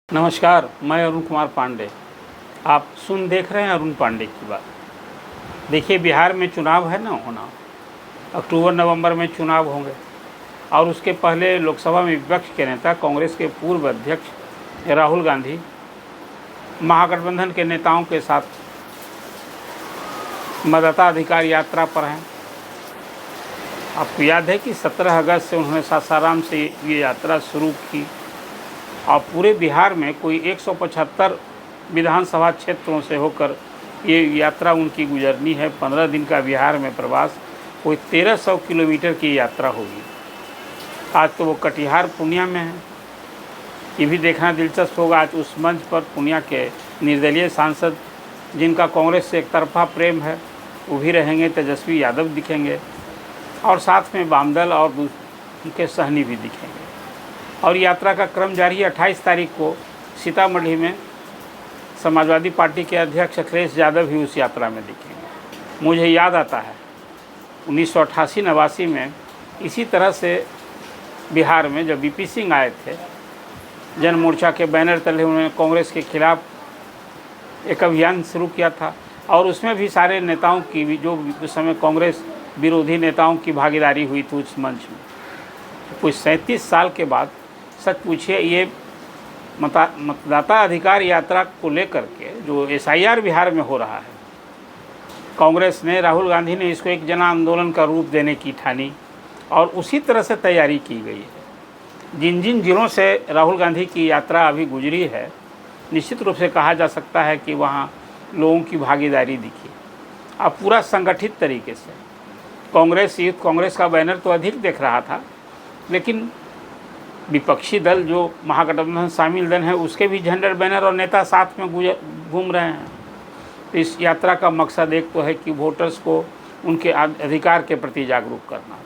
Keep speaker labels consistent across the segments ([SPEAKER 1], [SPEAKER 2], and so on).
[SPEAKER 1] नमस्कार, मैं अरुण कुमार पांडे। आप देख रहे हैं अरुण पांडे की बात। देखिए, बिहार में चुनाव है ना होना, अक्टूबर नवंबर में चुनाव होंगे और उसके पहले लोकसभा में विपक्ष के नेता कांग्रेस के पूर्व अध्यक्ष राहुल गांधी महागठबंधन के नेताओं के साथ मतदाता अधिकार यात्रा पर हैं। आपको याद है कि 17 अगस्त से उन्होंने सासाराम से ये यात्रा शुरू की और पूरे बिहार में कोई 175 विधानसभा क्षेत्रों से होकर ये यात्रा उनकी गुजरनी है। 15 दिन का बिहार में प्रवास, कोई 1300 किलोमीटर की यात्रा होगी। आज तो वो कटिहार पूर्णिया में है। ये भी देखना दिलचस्प होगा, आज उस मंच पर पूर्णिया के निर्दलीय सांसद जिनका कांग्रेस से एक तरफा प्रेम है वो भी रहेंगे, तेजस्वी यादव दिखेंगे और साथ में वामदल और उनके सहनी भी दिखेंगे। और यात्रा का क्रम जारी है। 28 तारीख को सीतामढ़ी में समाजवादी पार्टी के अध्यक्ष अखिलेश यादव भी उस यात्रा में दिखेंगे। मुझे याद आता है 1988-89 में इसी तरह से बिहार में जब वीपी सिंह आए थे, जन मोर्चा के बैनर तले उन्होंने कांग्रेस के खिलाफ एक अभियान शुरू किया था और उसमें भी सारे नेताओं की, जो उस समय कांग्रेस विरोधी नेताओं की भागीदारी हुई थी उस मंच में। कुछ 37 साल के बाद सच पूछिए, ये मतदाता अधिकार यात्रा को लेकर के जो एसआईआर बिहार में हो रहा है, कांग्रेस ने, राहुल गांधी ने इसको एक जन आंदोलन का रूप देने की ठानी और उसी तरह से तैयारी की गई है। जिन जिन जिलों से राहुल गांधी की यात्रा अभी गुजरी है, निश्चित रूप से कहा जा सकता है कि वहाँ लोगों की भागीदारी दिखी। अब पूरा संगठित तरीके से कांग्रेस, यूथ कांग्रेस का बैनर तो अधिक देख रहा था, लेकिन विपक्षी दल जो महागठबंधन शामिल दल हैं उसके भी झंडे, बैनर और नेता साथ में घूम रहे हैं। तो इस यात्रा का मकसद एक तो है कि वोटर्स को उनके अधिकार के प्रति जागरूक करना।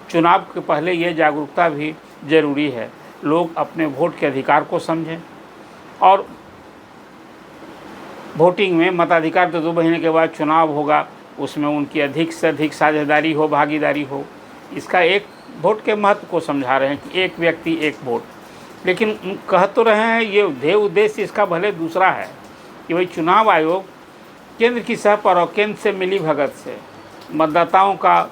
[SPEAKER 1] चुनाव के पहले ये जागरूकता भी ज़रूरी है, लोग अपने वोट के अधिकार को समझें और वोटिंग में मताधिकार तो 2 महीने के बाद चुनाव होगा, उसमें उनकी अधिक से अधिक साझेदारी हो, भागीदारी हो। इसका एक वोट के महत्व को समझा रहे हैं कि एक व्यक्ति एक वोट, लेकिन कह तो रहे हैं ये ध्येय उद्देश्य इसका भले दूसरा है कि भाई चुनाव आयोग केंद्र की सह पर और केंद्र से मिली भगत से मतदाताओं का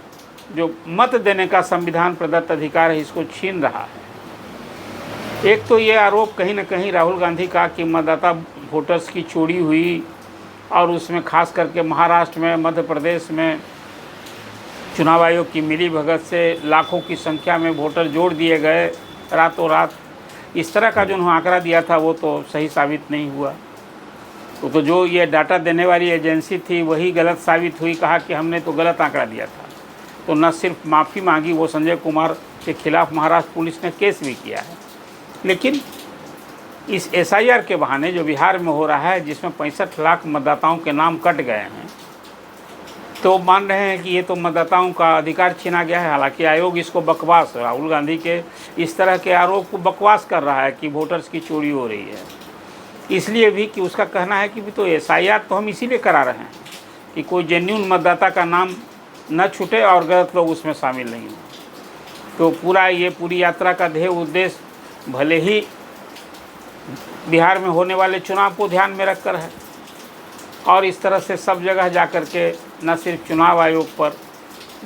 [SPEAKER 1] जो मत देने का संविधान प्रदत्त अधिकार है इसको छीन रहा है। एक तो ये आरोप कहीं ना कहीं राहुल गांधी का कि मतदाता वोटर्स की चोरी हुई और उसमें खास करके महाराष्ट्र में, मध्य प्रदेश में चुनाव आयोग की मिली भगत से लाखों की संख्या में वोटर जोड़ दिए गए रातों रात। इस तरह का जो उन्होंने आंकड़ा दिया था वो तो सही साबित नहीं हुआ। तो जो ये डाटा देने वाली एजेंसी थी वही गलत साबित हुई, कहा कि हमने तो गलत आंकड़ा दिया था। तो न सिर्फ माफ़ी मांगी, वो संजय कुमार के खिलाफ महाराष्ट्र पुलिस ने केस भी किया है। लेकिन इस एसआईआर के बहाने जो बिहार में हो रहा है, जिसमें 65 लाख मतदाताओं के नाम कट गए हैं, तो मान रहे हैं कि ये तो मतदाताओं का अधिकार छीना गया है। हालांकि आयोग इसको बकवास, राहुल गांधी के इस तरह के आरोप को बकवास कर रहा है कि वोटर्स की चोरी हो रही है, इसलिए भी कि उसका कहना है कि भी तो एसआईआर तो हम इसीलिए करा रहे हैं कि कोई जेन्युइन मतदाता का नाम न छूटे और गलत लोग उसमें शामिल नहीं हों। तो पूरी यात्रा का ध्येय उद्देश्य भले ही बिहार में होने वाले चुनाव को ध्यान में रखकर है और इस तरह से सब जगह जा कर के न सिर्फ चुनाव आयोग पर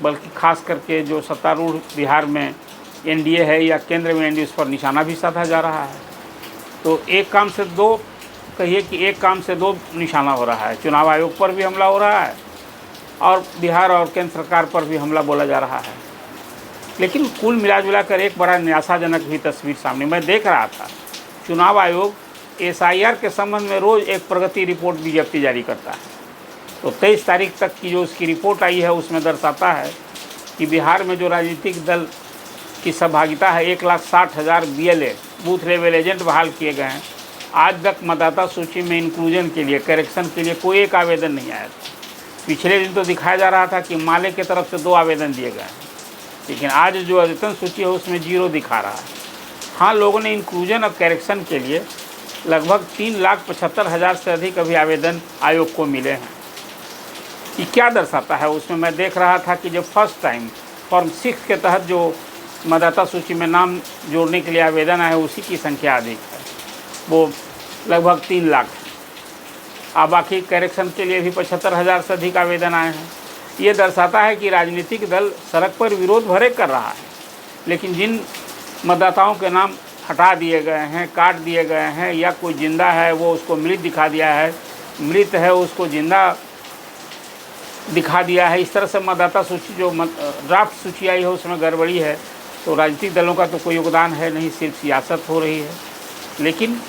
[SPEAKER 1] बल्कि खास करके जो सत्तारूढ़ बिहार में एनडीए है या केंद्र में एनडीए, उस पर निशाना भी साधा जा रहा है। तो एक काम से दो, कहिए कि एक काम से 2 निशाना हो रहा है। चुनाव आयोग पर भी हमला हो रहा है और बिहार और केंद्र सरकार पर भी हमला बोला जा रहा है। लेकिन कुल मिला कर एक बड़ा निराशाजनक भी तस्वीर सामने मैं देख रहा था। चुनाव आयोग एसआईआर के संबंध में रोज़ एक प्रगति रिपोर्ट विज्ञप्ति जारी करता है। तो 23 तारीख तक की जो उसकी रिपोर्ट आई है उसमें दर्शाता है कि बिहार में जो राजनीतिक दल की सहभागिता है, 1,60,000 BLA बूथ लेवल एजेंट बहाल किए गए हैं। आज तक मतदाता सूची में इंक्लूजन के लिए, करेक्शन के लिए कोई एक आवेदन नहीं आया था। पिछले दिन तो दिखाया जा रहा था कि माले की तरफ से 2 आवेदन दिए गए हैं, लेकिन आज जो अद्यतन सूची है उसमें 0 दिखा रहा है। हाँ, लोगों ने इंक्लूजन और करेक्शन के लिए लगभग 3,75,000 से अधिक अभी आवेदन आयोग को मिले हैं। ये क्या दर्शाता है? उसमें मैं देख रहा था कि जो फर्स्ट टाइम फॉर्म 6 के तहत जो मतदाता सूची में नाम जोड़ने के लिए आवेदन आए उसी की संख्या अधिक है। वो लगभग 3 लाख है। अब बाकी करेक्शन के लिए भी 75,000 से अधिक आवेदन आए हैं। ये दर्शाता है कि राजनीतिक दल सड़क पर विरोध भरे कर रहा है, लेकिन जिन मतदाताओं के नाम हटा दिए गए हैं, काट दिए गए हैं, या कोई जिंदा है वो उसको मृत दिखा दिया है, मृत है उसको जिंदा दिखा दिया है, इस तरह से मतदाता सूची जो ड्राफ्ट सूची आई है उसमें गड़बड़ी है, तो राजनीतिक दलों का तो कोई योगदान है नहीं, सिर्फ सियासत हो रही है। लेकिन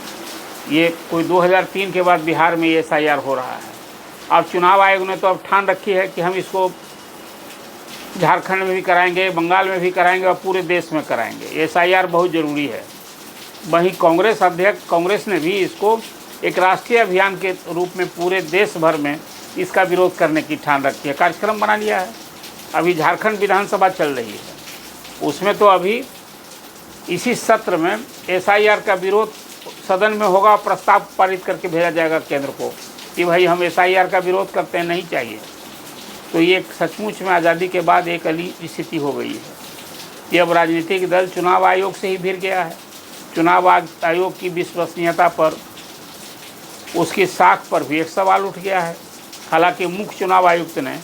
[SPEAKER 1] ये कोई 2003 के बाद बिहार में ये SIR हो रहा है। अब चुनाव आयोग ने तो अब ठान रखी है कि हम इसको झारखंड में भी कराएंगे, बंगाल में भी कराएंगे और पूरे देश में कराएंगे। SIR बहुत ज़रूरी है। वहीं कांग्रेस ने भी इसको एक राष्ट्रीय अभियान के रूप में पूरे देश भर में इसका विरोध करने की ठान रखी है, कार्यक्रम बना लिया है। अभी झारखंड विधानसभा चल रही है, उसमें तो अभी इसी सत्र में SIR का विरोध सदन में होगा, प्रस्ताव पारित करके भेजा जाएगा केंद्र को कि भाई हम SIR का विरोध करते हैं, नहीं चाहिए। तो ये सचमुच में आज़ादी के बाद एक अली स्थिति हो गई है कि अब राजनीतिक दल चुनाव आयोग से ही भिड़ गया है। चुनाव आयोग की विश्वसनीयता पर, उसकी साख पर भी एक सवाल उठ गया है। हालांकि मुख्य चुनाव आयुक्त ने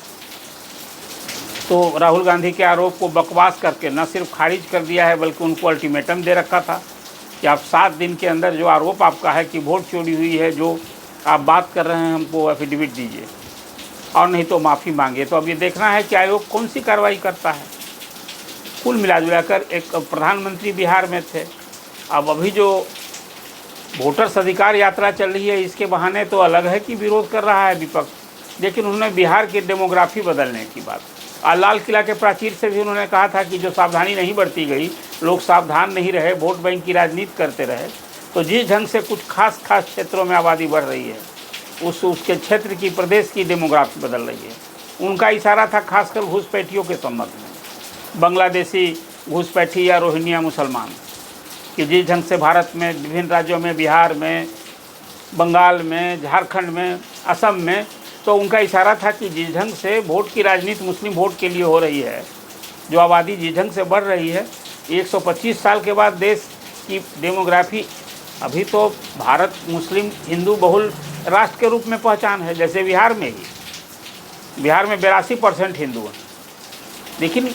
[SPEAKER 1] तो राहुल गांधी के आरोप को बकवास करके न सिर्फ खारिज कर दिया है, बल्कि उनको अल्टीमेटम दे रखा था कि आप 7 दिन के अंदर जो आरोप आपका है कि वोट चोरी हुई है, जो आप बात कर रहे हैं, हमको एफिडेविट दीजिए और नहीं तो माफ़ी मांगिए। तो अब ये देखना है कि आयोग कौन सी कार्रवाई करता है। कुल मिलाजुलाकर एक प्रधानमंत्री बिहार में थे, अब अभी जो वोटर्स अधिकार यात्रा चल रही है, इसके बहाने तो अलग है कि विरोध कर रहा है विपक्ष, लेकिन उन्होंने बिहार की डेमोग्राफी बदलने की बात और लाल किला के प्राचीर से भी उन्होंने कहा था कि जो सावधानी नहीं बरती गई, लोग सावधान नहीं रहे, वोट बैंक की राजनीति करते रहे, तो जिस ढंग से कुछ खास क्षेत्रों में आबादी बढ़ रही है, उसके क्षेत्र की, प्रदेश की डेमोग्राफी बदल रही है। उनका इशारा था खासकर घुसपैठियों के संबंध में, बांग्लादेशी घुसपैठी या रोहिंग्या मुसलमान, कि जिस ढंग से भारत में विभिन्न राज्यों में, बिहार में, बंगाल में, झारखंड में, असम में, तो उनका इशारा था कि जिस ढंग से वोट की राजनीति मुस्लिम वोट के लिए हो रही है, जो आबादी जिस ढंग से बढ़ रही है, 125 साल के बाद देश की डेमोग्राफी, अभी तो भारत मुस्लिम हिंदू बहुल राष्ट्र के रूप में पहचान है, जैसे बिहार में ही, बिहार में 82% हिंदू हैं। लेकिन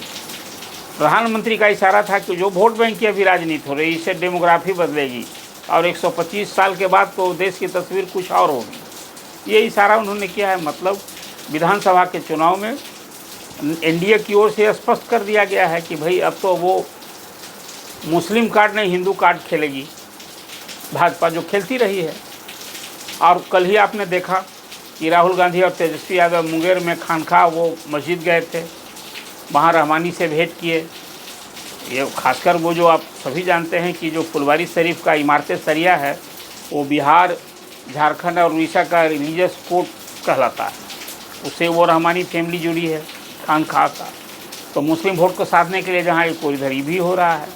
[SPEAKER 1] प्रधानमंत्री का इशारा था कि जो वोट बैंक की अभी राजनीति हो रही है, इससे डेमोग्राफी बदलेगी और 125 साल के बाद तो देश की तस्वीर कुछ और होगी। ये इशारा उन्होंने किया है। मतलब विधानसभा के चुनाव में NDA की ओर से स्पष्ट कर दिया गया है कि भाई अब तो वो मुस्लिम कार्ड नहीं, हिंदू कार्ड खेलेगी भाजपा, जो खेलती रही है। और कल ही आपने देखा कि राहुल गांधी और तेजस्वी यादव मुंगेर में खानखा वो मस्जिद गए थे, वहाँ रहमानी से भेंट किए। ये खासकर वो जो आप सभी जानते हैं कि जो फुलवारी शरीफ का इमारत सरिया है, वो बिहार, झारखंड और उड़ीसा का रिलीजियस कोड कहलाता है, उससे वो रहमानी फैमिली जुड़ी है, खानखा का। तो मुस्लिम वोट को साधने के लिए जहाँ एक इधर भी हो रहा है,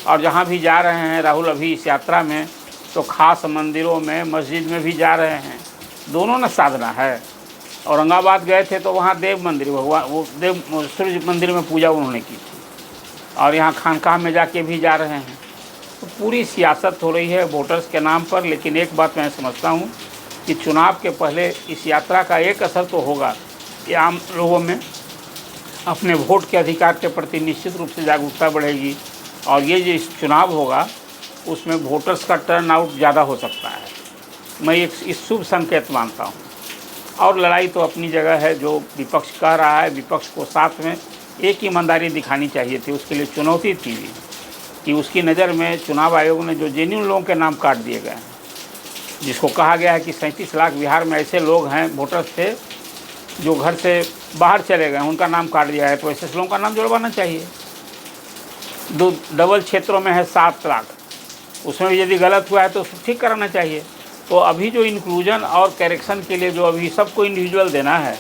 [SPEAKER 1] और जहाँ भी जा रहे हैं राहुल अभी इस यात्रा में, तो खास मंदिरों में, मस्जिद में भी जा रहे हैं, दोनों ने साधना है। औरंगाबाद गए थे तो वहाँ देव मंदिर, भगवान वो देव सूर्य मंदिर में पूजा उन्होंने की थी, और यहाँ खानकाह में जाके भी जा रहे हैं। तो पूरी सियासत हो रही है वोटर्स के नाम पर। लेकिन एक बात मैं समझता हूँ कि चुनाव के पहले इस यात्रा का एक असर तो होगा कि आम लोगों में अपने वोट के अधिकार के प्रति निश्चित रूप से जागरूकता बढ़ेगी, और ये जो इस चुनाव होगा उसमें वोटर्स का टर्न आउट ज़्यादा हो सकता है। मैं इस शुभ संकेत मानता हूँ। और लड़ाई तो अपनी जगह है, जो विपक्ष कह रहा है, विपक्ष को साथ में एक ईमानदारी दिखानी चाहिए थी, उसके लिए चुनौती थी कि उसकी नज़र में चुनाव आयोग ने जो जेन्युइन लोगों के नाम काट दिए गए हैं, जिसको कहा गया है कि 37 लाख बिहार में ऐसे लोग हैं, वोटर्स थे जो घर से बाहर चले गए, उनका नाम काट दिया है, तो ऐसे लोगों का नाम जुड़वाना चाहिए। डबल क्षेत्रों में है 7 लाख, उसमें भी यदि गलत हुआ है तो उसको ठीक कराना चाहिए। तो अभी जो इंक्लूजन और करेक्शन के लिए जो अभी सबको इंडिविजुअल देना है,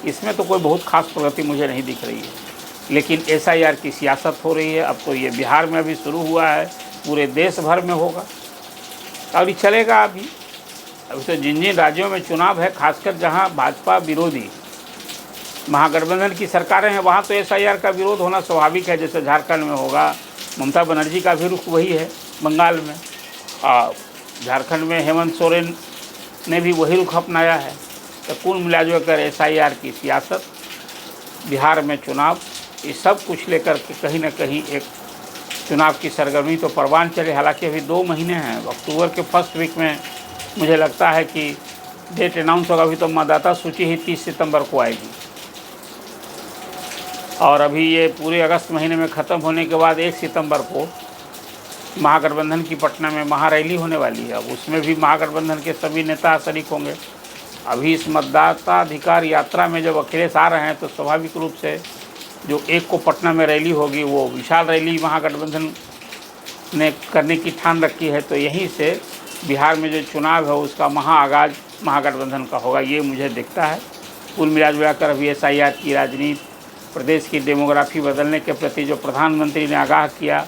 [SPEAKER 1] इसमें तो कोई बहुत खास प्रगति मुझे नहीं दिख रही है। लेकिन SIR की सियासत हो रही है। अब तो ये बिहार में अभी शुरू हुआ है, पूरे देश भर में होगा और ये चलेगा। अभी तो जिन जिन राज्यों में चुनाव है, खासकर जहाँ भाजपा विरोधी महागठबंधन की सरकारें हैं, वहाँ तो SIR का विरोध होना स्वाभाविक है। जैसे झारखंड में होगा, ममता बनर्जी का भी रुख वही है, बंगाल में, झारखंड में हेमंत सोरेन ने भी वही रुख अपनाया है। तो कुल मिलाजुलकर SIR की सियासत, बिहार में चुनाव, ये सब कुछ लेकर के कहीं ना कहीं एक चुनाव की सरगर्मी तो परवान चले। हालांकि अभी 2 महीने हैं, अक्टूबर के फर्स्ट वीक में मुझे लगता है कि डेट अनाउंस होगा। अभी तो मतदाता सूची ही 30 सितंबर को आएगी और अभी ये पूरे अगस्त महीने में ख़त्म होने के बाद 1 सितंबर को महागठबंधन की पटना में महारैली होने वाली है। अब उसमें भी महागठबंधन के सभी नेता शरीक होंगे। अभी इस मतदाता अधिकार यात्रा में जब अखिलेश आ रहे हैं तो स्वाभाविक रूप से जो 1 को पटना में रैली होगी, वो विशाल रैली महागठबंधन ने करने की ठान रखी है। तो यहीं से बिहार में जो चुनाव है उसका महाआगाज महागठबंधन का होगा, ये मुझे दिखता है। कुल मिलाकर अभी SIR की राजनीति, प्रदेश की डेमोग्राफी बदलने के प्रति जो प्रधानमंत्री ने आगाह किया,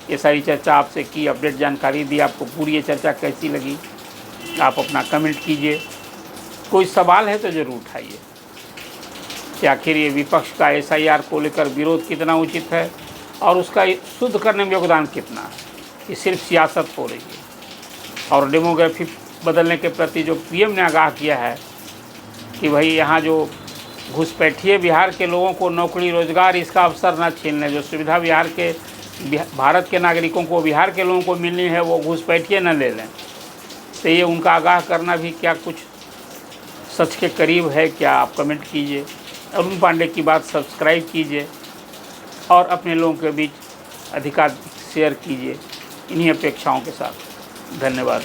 [SPEAKER 1] ये सारी चर्चा आपसे की, अपडेट जानकारी दी। आपको पूरी ये चर्चा कैसी लगी आप अपना कमेंट कीजिए। कोई सवाल है तो ज़रूर उठाइए कि आखिर ये विपक्ष का SIR को लेकर विरोध कितना उचित है और उसका शुद्ध करने में योगदान कितना है। ये सिर्फ सियासत हो रही है और डेमोग्राफी बदलने के प्रति जो PM ने आगाह किया है कि भाई यहाँ जो घुसपैठिए बिहार के लोगों को नौकरी रोजगार इसका अवसर न छीनने, जो सुविधा भारत के नागरिकों को बिहार के लोगों को मिलनी है वो घुसपैठिए न ले लें। तो ये उनका आगाह करना भी क्या कुछ सच के करीब है क्या? आप कमेंट कीजिए। अरुण पांडे की बात सब्सक्राइब कीजिए और अपने लोगों के बीच अधिकार शेयर कीजिए। इन्हीं अपेक्षाओं के साथ धन्यवाद।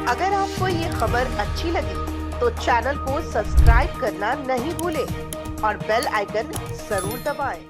[SPEAKER 2] अगर आपको ये खबर अच्छी लगी तो चैनल को सब्सक्राइब करना नहीं भूलें और बेल आइकन जरूर दबाएं।